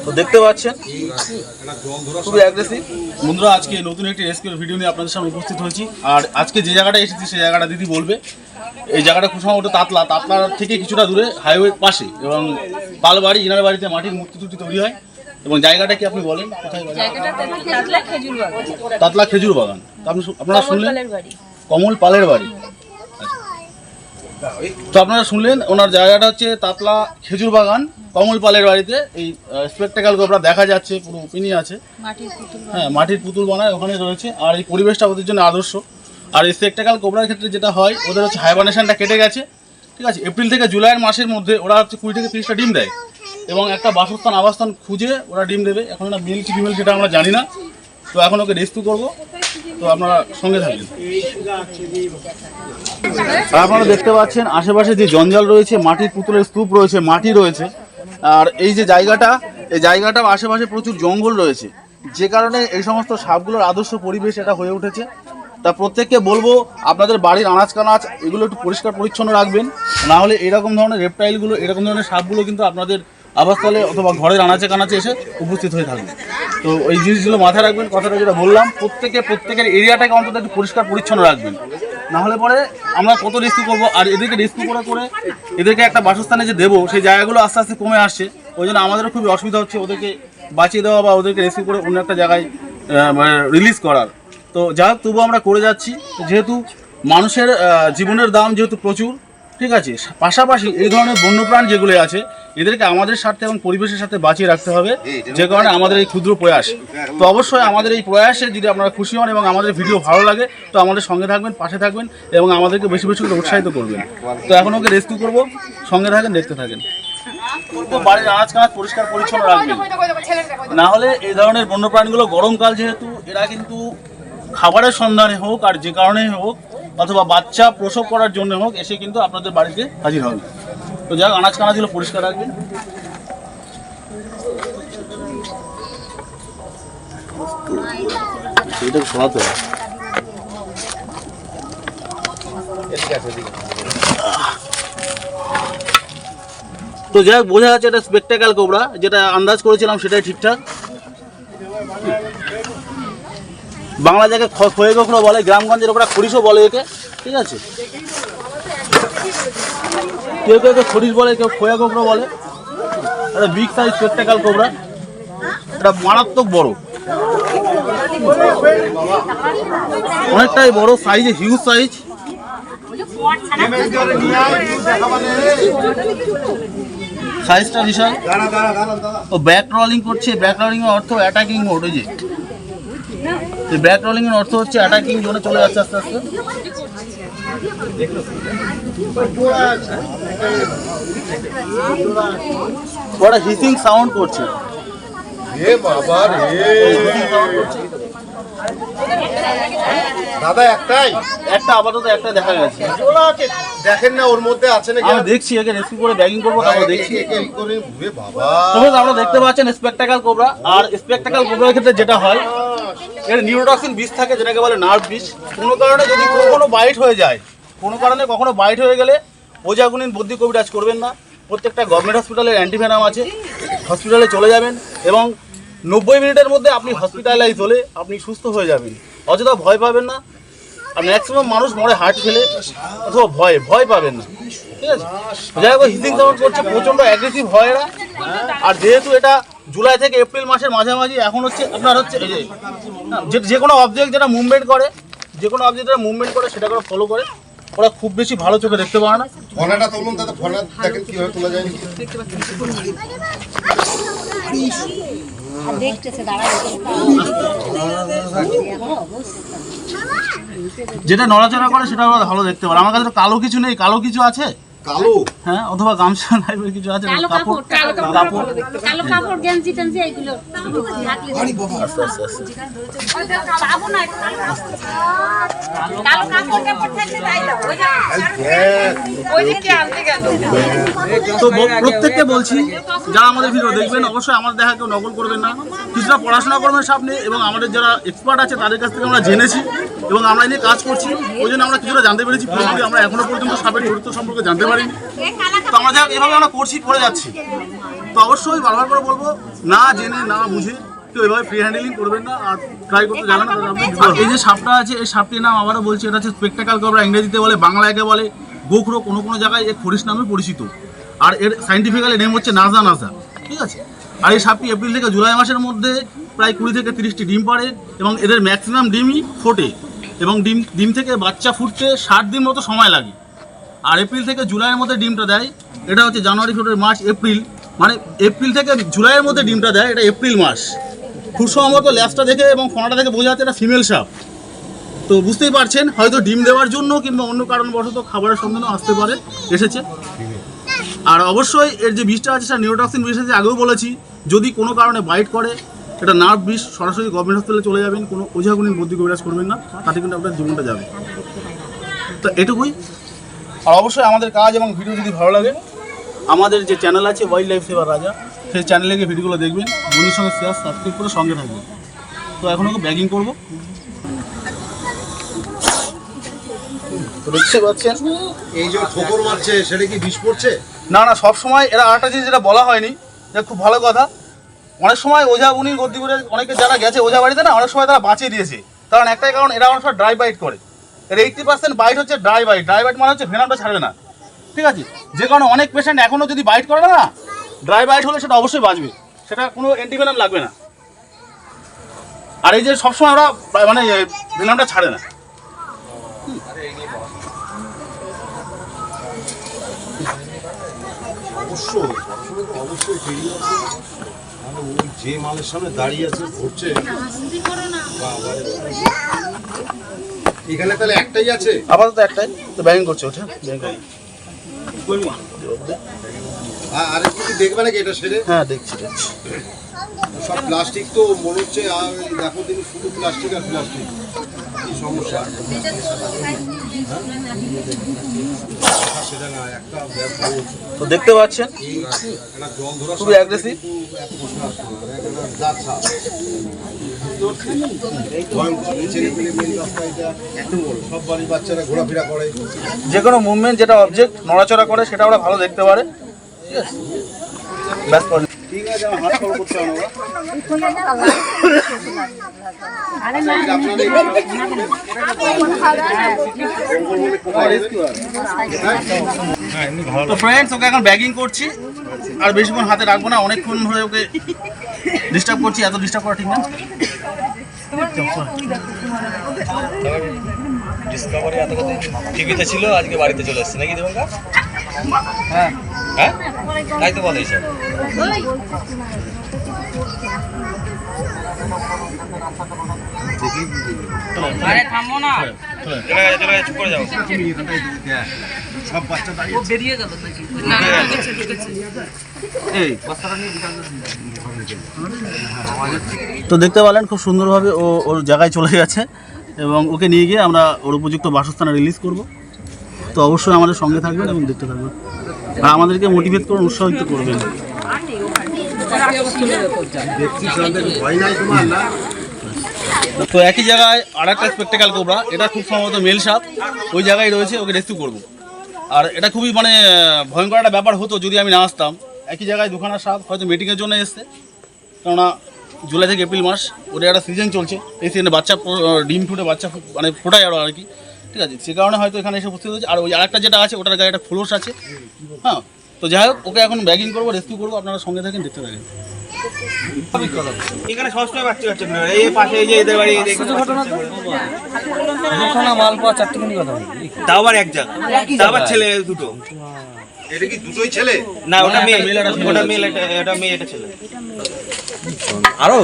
তো দেখতে পাচ্ছেন খুবই অ্যাগ্রেসিভ। বন্ধুরা, আজকে নতুন একটি রেস্কিউর ভিডিও নিয়ে আপনাদের সামনে উপস্থিত হয়েছি। আর আজকে যে জায়গাটা এসেছি সেই জায়গাটা দিদি বলবে। এই জায়গাটা খুব সম্ভবত তাতলার থেকে কিছুটা দূরে হাইওয়ের পাশে, এবং পালবাড়ি ইনার বাড়িতে মাটির মূর্তি টুর্তি তৈরি হয়। এবং জায়গাটা কি আপনি বলেন কোথায়? তাতলা খেজুর বাগান। আপনারা শুনলেন কমল পালের বাড়ি। তো আপনারা শুনলেন ওনার জায়গাটা হচ্ছে তাতলা খেজুর বাগান কমল পালের বাড়িতে। এই স্পেকটাকেল কোবরা দেখা যাচ্ছে, পুরো ওপেনই আছে। হ্যাঁ, মাটির পুতুল বানায় ওখানে রয়েছে। আর এই পরিবেশটা ওদের জন্য আদর্শ। আর এই স্পেকটাকেল কোবরার ক্ষেত্রে যেটা হয়, ওদের হচ্ছে হাইবারনেশনটা কেটে গেছে, ঠিক আছে। এপ্রিল থেকে জুলাইয়ের মাসের মধ্যে ওরা হচ্ছে 20 থেকে 30টা ডিম দেয়, এবং একটা বাসস্থান আবাসস্থান খুঁজে ওরা ডিম দেবে। এখন ওরা মেল কি ফিমেল সেটা আমরা জানি না। তো এখন ওকে রেস্কিউ করবো, তো আপনারা সঙ্গে থাকবেন। আর আপনারা দেখতে পাচ্ছেন আশেপাশে যে জঞ্জাল রয়েছে, মাটির পুতুলের স্তূপ রয়েছে, মাটি রয়েছে। আর এই যে জায়গাটা, এই জায়গাটার আশেপাশে প্রচুর জঙ্গল রয়েছে, যে কারণে এই সমস্ত সাপগুলোর আদর্শ পরিবেশ এটা হয়ে উঠেছে। তা প্রত্যেককে বলবো আপনাদের বাড়ির আনাজ কানাজ এগুলো একটু পরিষ্কার পরিচ্ছন্ন রাখবেন, না হলে এরকম ধরনের রেপটাইলগুলো, এরকম ধরনের সাপগুলো কিন্তু আপনাদের আবাসস্থলে অথবা ঘরের আনাচে কানাচে এসে উপস্থিত হয়ে থাকবে। তো এই জিনিসগুলো মাথায় রাখবেন। কথাটা যেটা বললাম, প্রত্যেকের এরিয়াটাকে অন্তত একটু পরিষ্কার পরিচ্ছন্ন রাখবেন, না হলে পরে আমরা কত রেস্কিউ করবো। আর এদেরকে রেস্কিউ করে এদেরকে একটা বাসস্থানে যে দেবো, সেই জায়গাগুলো আস্তে আস্তে কমে আসছে। ওই জন্য আমাদেরও খুবই অসুবিধা হচ্ছে ওদেরকে বাঁচিয়ে দেওয়া বা ওদেরকে রেস্কিউ করে অন্য একটা জায়গায় রিলিজ করার। তো যাই হোক, তবুও আমরা করে যাচ্ছি, যেহেতু মানুষের জীবনের দাম যেহেতু প্রচুর, ঠিক আছে। পাশাপাশি এই ধরনের বন্যপ্রাণ যেগুলো আছে, এদেরকে আমাদের স্বার্থে এবং পরিবেশের সাথে বাঁচিয়ে রাখতে হবে, যে কারণে আমাদের এই ক্ষুদ্র প্রয়াস। তো অবশ্যই আমাদের এই প্রয়াসে যদি আপনারা খুশি হন এবং আমাদের ভিডিও ভালো লাগে, তো আমাদের সঙ্গে থাকবেন, পাশে থাকবেন এবং আমাদেরকে বেশি বেশি করে উৎসাহিত করবেন। তো এখন ওকে রেস্কিউ করবো, সঙ্গে থাকেন, দেখতে থাকেন। তো বাড়ির আনাজ কানাজ পরিষ্কার পরিচ্ছন্ন রাখবেন, না হলে এই ধরনের বন্যপ্রাণীগুলো গরমকাল যেহেতু, এরা কিন্তু খাবারের সন্ধানে হোক আর যে কারণেই হোক, অথবা বাচ্চা প্রসব করার জন্য হোক, এসে কিন্তু আপনাদের বাড়িতে হাজির হবে। তো যাক, আনাজ কানাজগুলো পরিষ্কার রাখবেন। এটা সরাতে হবে। তো যাই হোক, বোঝা যাচ্ছে এটা স্পেকটাকেল কোবরা, যেটা আন্দাজ করেছিলাম সেটাই ঠিকঠাক। বাংলা জায়গায় খয়ে গোখরো বলে, গ্রামগঞ্জের ওপরে খরিশও বলে একে, ঠিক আছে। কেউ কেউ খরিশ বলে, কেউ খয়ে গোখরো বলে। এটা বিগ সাইজ স্পেকটাকেল কোবরা, এটা মারাত্মক বড়, অনেকটাই বড় সাইজে, হিউজ সাইজ। সাইজটা বিশাল। ও ব্যাক রোলিং করছে। ব্যাক রোলিং এর অর্থ অ্যাটাকিং মোড। ওই যে ব্যাক রোলিং এর অর্থ হচ্ছে অ্যাটাকিং জোনে চলে যাচ্ছে আস্তে আস্তে। ওটা হিসিং সাউন্ড করছে। দাদা একটা আপাতত একটা দেখা গেছে। দেখেন না ওর মধ্যে আছে নাকি? আমি দেখছি, একে রেস্কিউ করে ব্যাগিং করবো, তারপর দেখছি। আমরা দেখতে পাচ্ছেন স্পেকটাকেল কোবরা। আর স্পেকটাকেল কোবরার ক্ষেত্রে যেটা হয়, এর নিউরোটক্সিন বিষ থাকে, যেটাকে বলে নার্ভ বিষ। কোনো কারণে যদি কখনো বাইট হয়ে যায়, কখনো বাইট হয়ে গেলে ওজাগুনিন বদ্যি কোভিড করবেন না। প্রত্যেকটা গভর্নমেন্ট হসপিটালের অ্যান্টিভেনাম আছে, হসপিটালে চলে যাবেন এবং 90 মিনিটের মধ্যে আপনি হসপিটালাইজ হলে আপনি সুস্থ হয়ে যাবেন। অযথা ভয় পাবেন না। আর ম্যাক্সিমাম মানুষ মরে হার্ট ফেলে অথবা ভয় পাবেন না, ঠিক আছে। যাই হোক, হিসিং সাউন্ড করছে, প্রচণ্ড অ্যাগ্রেসিভ হয় এরা। আর যেহেতু এটা জুলাই থেকে এপ্রিল মাসের মাঝামাঝি, এখন হচ্ছে আপনার হচ্ছে এই যে কোনো অবজেক্ট যেটা মুভমেন্ট করে, সেটা করে ফলো করে, ওরা খুব বেশি ভালো চোখে দেখতে পারে না। ফোনাটা তুলুন দাদা, ফোনা দেখেন কিভাবে তোলা যায়। যেটা নড়াচড়া করে সেটা ওরা ভালো দেখতে পারে। আমার কাছে কালো কিছু নেই। কালো কিছু আছে? কালো, হ্যাঁ, অথবা গামছা টাইপের কিছু আছে, কাপড়, কালো কাপড়, গেঞ্জি টেঞ্জি এগুলো। তো প্রত্যেককে বলছি, যারা আমাদের ভিডিও দেখবেন, অবশ্যই আমাদের দেখা কেউ নকল করবেন না। কিছুটা পড়াশোনা করবেন সামনে, এবং আমাদের যারা এক্সপার্ট আছে তাদের কাছ থেকে আমরা জেনেছি এবং আমরা নিয়ে কাজ করছি। ওই জন্য আমরা কিছুটা জানতে পেরেছি। আমরা এখনো পর্যন্ত সাপের গুরুত্ব সম্পর্কে জানতে পারি। পারিনি। তো আমরা যা এভাবে আমরা করছি করে যাচ্ছি। তো অবশ্যই বারবার করে বলবো, না জেনে না বুঝে কেউ এভাবে ফ্রি হ্যান্ডেলিং করবেন না, আর ট্রাই করতে যাবেন না। এই যে সাপটা আছে, এই সাপটির নাম আবারও বলছি, এটা হচ্ছে স্পেকটাকাল কোবরা, ইংরেজিতে বলে, বাংলায় বলে গোখরো, কোনো কোনো জায়গায় এর খরিশ নামে পরিচিত। আর এর সাইন্টিফিক্যালি নেম হচ্ছে নাজা নাজা, ঠিক আছে। আর এই সাপটি এপ্রিল থেকে জুলাই মাসের মধ্যে প্রায় 20 থেকে 30টি ডিম পাড়ে এবং এদের ম্যাক্সিমাম ডিমই ফোটে এবং ডিম থেকে বাচ্চা ফুটতে 60 দিন মতো সময় লাগে। আর এপ্রিল থেকে জুলাইয়ের মধ্যে ডিমটা দেয়, এটা হচ্ছে জানুয়ারি, ফেব্রুয়ারি, মার্চ, এপ্রিল, মানে এপ্রিল থেকে জুলাইয়ের মধ্যে ডিমটা দেয়, এটা এপ্রিল মাস। খুব সম্ভবত ল্যাসটা দেখে এবং ফোনাটা দেখে বোঝা যাচ্ছে এটা ফিমেল সাপ। তো বুঝতেই পারছেন, হয়তো ডিম দেওয়ার জন্য কিংবা অন্য কারণবশত খাবারের সন্ধানে আসতে পারে, এসেছে। আর অবশ্যই এর যে বিষটা আছে সেটা নিউরোটক্সিন বিষ আছে, আগেও বলেছি। যদি কোনো কারণে বাইট করে, এটা নার্ভ বিষ, সরাসরি গভর্নমেন্ট হসপিটালে চলে যাবেন, কোনো ওঝাগুনির বুদ্ধি কবিরাজ করবেন না, তাতে কিন্তু আপনার জীবনটা যাবে। তো এটুকুই। আর অবশ্যই আমাদের কাজ এবং ভিডিও যদি ভালো লাগে, আমাদের যে চ্যানেল আছে ওয়াইল্ড লাইফ সেভার রাজা, সেই চ্যানেলে গিয়ে ভিডিওগুলো দেখবেন, বন্ধুর সঙ্গে শেয়ার সাবস্ক্রাইব করে সঙ্গে থাকবেন। তো এখন ওকে ব্যাগিং করবো। দেখতে পাচ্ছেন এই যে ঠোকর মারছে, সেটা কি বিষ পড়ছে? না না, সবসময় এরা আরেকটা জিনিস যেটা বলা হয়নি, এটা খুব ভালো কথা। অনেক সময় ওঝা উনি গদ্দি করে অনেকে যারা গেছে ওঝা বাড়িতে না, অনেক সময় তারা বাঁচিয়ে দিয়েছে। কারণ একটাই কারণ, এরা অনেক সময় ড্রাই বাইট করে। এর 80% বাইট হচ্ছে ড্রাই বাইট। ড্রাই বাইট মানে হচ্ছে ভেনামটা ছাড়বে না, ঠিক আছে। যে কারণে অনেক পেশেন্ট এখনও যদি বাইট করে না, ড্রাই বাইট হলে সেটা অবশ্যই বাঁচবে, সেটা কোনো অ্যান্টিভেনাম লাগবে না। আর এই যে সবসময় ওরা মানে ভেনামটা ছাড়ে না। অবশ্যই অবশ্যই দেরি আছে, মানে ওই যে মালের সামনে দাঁড়িয়ে আছে ঘুরছে। এখানে তাহলে একটাই আছে, আপাতত একটাই তো ব্যাগিং করছে ওটা। আর একটু কি দেখবে নাকি এটা সেরে? হ্যাঁ দেখছি। সব প্লাস্টিক তো মনে হচ্ছে, আর দেখো দিন শুধু প্লাস্টিক আর প্লাস্টিক, কি সমস্যা। সেটা না, একটা তো দেখতে পাচ্ছেন জল ধরা খুবই অ্যাগ্রেসিভ। সব বাড়ির বাচ্চারা ঘোরাফেরা করে, যে কোনো মুভমেন্ট যেটা অবজেক্ট নড়াচড়া করে সেটা ওরা ভালো দেখতে পারে, ঠিক আছে। ব্যাস ঠিক আছে, আমার হাত খবর করতে হবে না। তো ফ্রেন্ডস, ওকে এখন ব্যাগিং করছি, আর বেশিক্ষণ হাতে রাখবো না, অনেকক্ষণ ধরে ওকে ডিস্টার্ব করছি। এত ডিস্টার্ব করা ঠিক না। ডিসকভারি এত কথা টিভিতে ছিল, আজকে বাড়িতে চলে এসছে নাকি দেবঙ্কা? হ্যাঁ হ্যাঁ, তাই তো বলে স্যার। আরে থামো না, চলে গেছে, চুপ করে যাও। সব বাচ্চা দাঁড়িয়ে ও বেরিয়ে গেল নাকি? না এই তো দেখতে পেলেন খুব সুন্দরভাবে ও ওর জায়গায় চলে গেছে এবং ওকে নিয়ে গিয়ে আমরা ওর উপযুক্ত বাসস্থানে রিলিজ করব। তো অবশ্যই আমাদের সঙ্গে থাকবেন এবং দেখতে থাকবেন, আর আমাদেরকে মোটিভেট করুন, উৎসাহিত করবেন। ভয় নাই তোমার না? তো একই জায়গায় আর একটা স্পেকটাকাল কোবরা, এটা খুব সম্ভবত মেল সাপ, ওই জায়গায় রয়েছে, ওকে রেস্কিউ করবো। আর এটা খুবই মানে ভয়ঙ্কর একটা ব্যাপার হতো যদি আমি না আসতাম। একই জায়গায় দুখানা সাপ হয়তো মিটিংয়ের জন্য এসছে, কেননা জুলাই থেকে এপ্রিল মাস ওদের একটা সিজন চলছে, এই সিজনে বাচ্চা ডিম ফুটে বাচ্চা মানে ফোটায় আরও আর কি, ঠিক আছে। সে কারণে হয়তো এখানে এসে উপস্থিত হয়েছে। আর ওই আরেকটা যেটা আছে ওটার গায়ে একটা ফ্লোস আছে, হ্যাঁ। তো যাই হোক, ওকে এখন ব্যাগিং করবো, রেস্কিউ করবো, আপনারা সঙ্গে থাকেন, দেখতে থাকেন। এখানে সবসময় বাচ্চা বাচ্চা এই পাশে, এই যে এদের বাড়ি মাল পাওয়া 4টি কথা, তাও আবার এক জায়গা, তাও আবার ছেলে দুটো। এটা কি দুটোই ছেলে? না, ওটা মেয়ে, ওটা মেয়ে, এটা মেয়ে, এটা ছেলে। আরো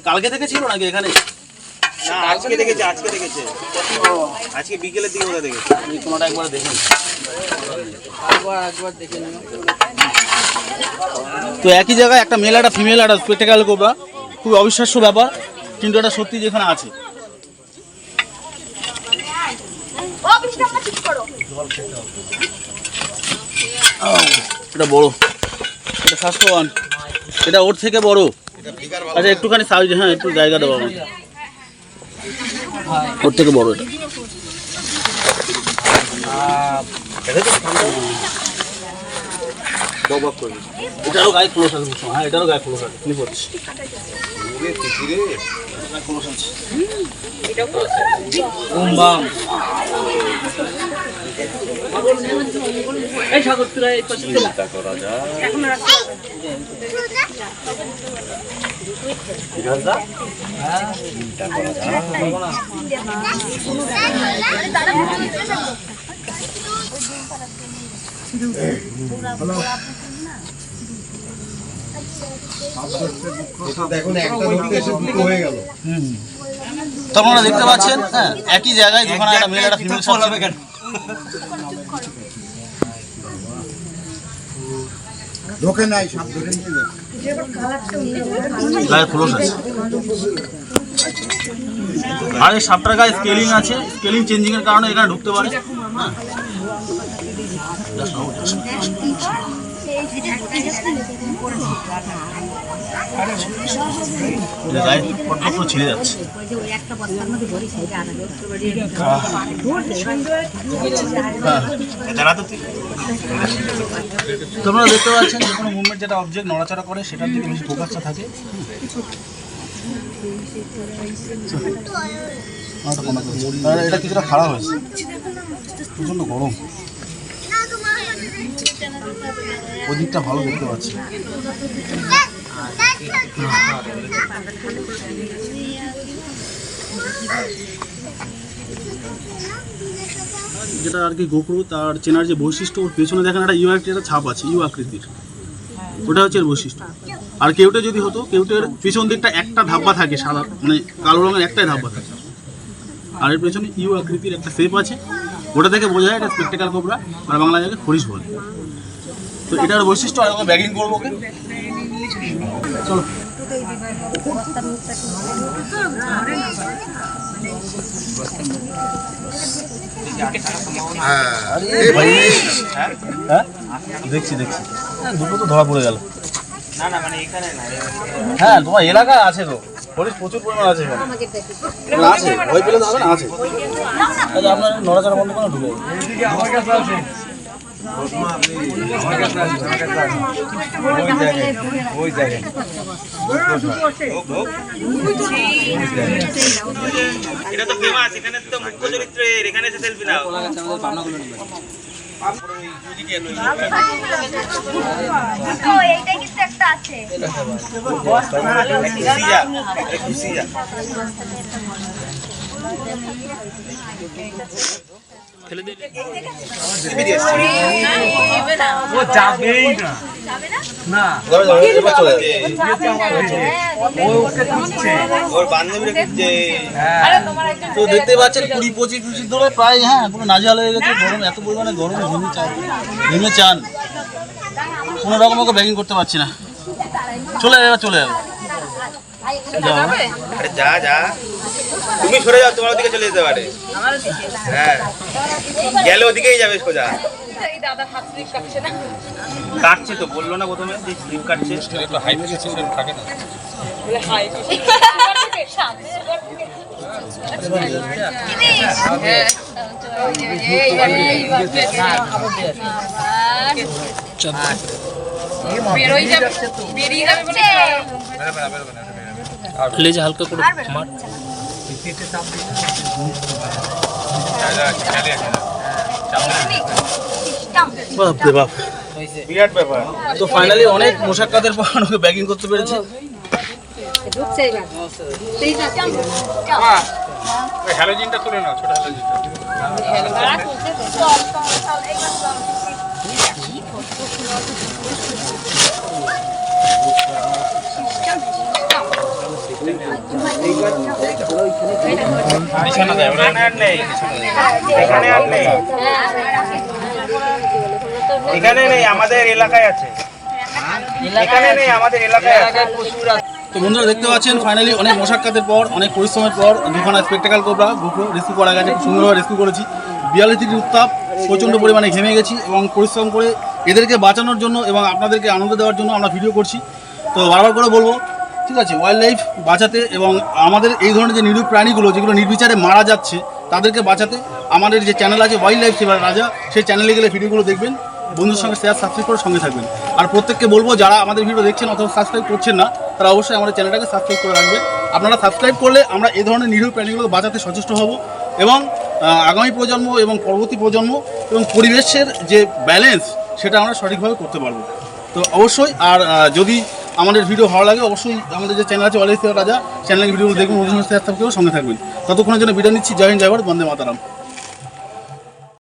কালকে থেকে ছিল নাকি এখানে? না, আজকে দেখেছে, আজকে দেখেছে, আজকে বিকেলের দিকে ওরা দেখেছে। কোনোটা একবার দেখুন। তো একই জায়গায় একটা মেল একটা ফিমেল একটা স্পেকটাকাল কোবরা, খুব অবিশ্বাস্য ব্যাপার, কিন্তু এটা সত্যি যেখানে আছে। এটা বড়, এটা স্বাস্থ্যবান, এটা ওর থেকে বড়। আচ্ছা একটুখানি সাইজ, হ্যাঁ একটু জায়গা দেবো আমাকে, ওর থেকে বড় এটা। এটারও গায়ে খোলস আছে, হ্যাঁ এটারও গায়ে খোলস আছে, কি করছিস? দেখুন একটা ধরতে এসে দুটো হয়ে গেল। তো আপনারা দেখতে পাচ্ছেন, হ্যাঁ একই জায়গায় দুখানা, একটা মেল একটা ফিমেল সাপ ছিল। ঢোকে নাই, সাপ ধরে নিয়ে যাবে। গায়ে খোলস আছে, আর এই সাপটার গায়ে স্কেলিং আছে, স্কেলিং চেঞ্জিং এর কারণে এখানে ঢুকতে পারে। হ্যাঁ গায়ে পটপট ছিঁড়ে যাচ্ছে। তোমরা দেখতে পাচ্ছেন যে কোনো মুভমেন্ট, যেটা অবজেক্ট নড়াচড়া করে সেটার দিকে বেশি ফোকাসটা থাকে। আর এটা কিছুটা খারাপ হয়েছে, প্রচণ্ড গরম, ওই দিকটা ভালো দেখতে পাচ্ছি। যেটা আর কি গোখরো, তার চেনার যে বৈশিষ্ট্য, ওর পেছনে দেখেন একটা ইউ একটা ছাপ আছে, ইউ আকৃতির, ওটা হচ্ছে এর বৈশিষ্ট্য। আর কেউটে যদি হতো, কেউটের পেছন দিকটা একটা ধাব্বা থাকে, সাদা মানে কালো রঙের একটাই ধাব্বা থাকে, আর এর পেছনে ইউ আকৃতির একটা শেপ আছে, ওটা থেকে বোঝা যায় এটা স্পেকটেকাল কোবরা, আর বাংলা জায়গায় খরিশ বলে। তো এটার বৈশিষ্ট্য, আর ওকে ব্যাগিং করবো ওকে, চলো। হ্যাঁ দেখছি দেখছি, দুটো তো ধরা পড়ে গেল। হ্যাঁ তোমার এলাকায় আছে তো, খরিশ প্রচুর পরিমাণ আছে এখানে, আছে ভয় পেলে তো হবে না, আছে। আচ্ছা আপনার নড়াচড়া বন্ধ করে ঢুকে এটা তো ফেমাস, এখানে তো মুখ্য চরিত্র, এখানে এসে সেলফি নাও। তো দেখতে পাচ্ছেন 20-25 ধরে প্রায়, হ্যাঁ পুরো নাজেহাল হয়ে গেছে, গরম, এত পরিমাণে গরম, ঘেমে চান, কোনো রকম ওকে ব্যাগিং করতে পারছি না, চলে যাবে চলে যাবে। আরে যা যা, তুমি সরে যাও, তোমার ওদিকে চলে যেতে পারে। হ্যাঁ গেলে ওদিকেই যাবে সোজা। কাটছে তো, বললো না প্রথমে যে স্লিপ কাটছে, একটু হাই প্রেশার থাকে না। লেজে হালকা করে মার। বাপরে বাপ, বিরাট ব্যাপার। তো ফাইনালি অনেক মশাক্কাতের পর ওকে ব্যাগিং করতে পেরেছে। হ্যালোজিনটা তুলে নাও, ছোট হ্যালোজিনটা। এখানে নেই, আমাদের এলাকায় আছে। এখানে নেই, আমাদের এলাকায় আছে। তো বন্ধুরা দেখতে পাচ্ছেন ফাইনালি অনেক মশাক্কাতের পর, অনেক পরিশ্রমের পর দুখানা স্পেকটেকাল কোবরা গোখরো রেস্কিউ করা গেছে, খুব সুন্দরভাবে রেস্কিউ করেছি। 42 ডিগ্রি উত্তাপ, প্রচণ্ড পরিমাণে ঘেমে গেছি এবং পরিশ্রম করে এদেরকে বাঁচানোর জন্য এবং আপনাদেরকে আনন্দ দেওয়ার জন্য আমরা ভিডিও করছি। তো বারবার করে বলবো, ঠিক আছে, ওয়াইল্ড লাইফ বাঁচাতে এবং আমাদের এই ধরনের যে নিরীহ প্রাণীগুলো যেগুলো নির্বিচারে মারা যাচ্ছে তাদেরকে বাঁচাতে আমাদের যে চ্যানেল আছে ওয়াইল্ড লাইফ সেভার রাজা, সেই চ্যানেলে গেলে ভিডিওগুলো দেখবেন, বন্ধুর সঙ্গে শেয়ার সাবস্ক্রাইব করে সঙ্গে থাকবেন। আর প্রত্যেককে বলবো যারা আমাদের ভিডিও দেখছেন অথবা সাবস্ক্রাইব করছেন না, তারা অবশ্যই আমাদের চ্যানেলটাকে সাবস্ক্রাইব করে রাখবেন। আপনারা সাবস্ক্রাইব করলে আমরা এই ধরনের নিরীহ প্রাণীগুলোকে বাঁচাতে সচেষ্ট হব এবং আগামী প্রজন্ম এবং পরবর্তী প্রজন্ম এবং পরিবেশের যে ব্যালেন্স সেটা আমরা সঠিকভাবে করতে পারবো। তো অবশ্যই আর যদি আমাদের ভিডিও ভালো লাগে অবশ্যই আমাদের যে চ্যানেল আছে ওয়াইল্ড লাইফ সেভার রাজা, চ্যানেলের ভিডিওগুলো দেখুন, বন্ধুর সঙ্গে শেয়ার সাবস্ক্রাইব করে সঙ্গে থাকবেন। ততক্ষণের জন্য বিদায় নিচ্ছি। জয় হিন্দ, জয় ভারত, বন্দে মাতারাম।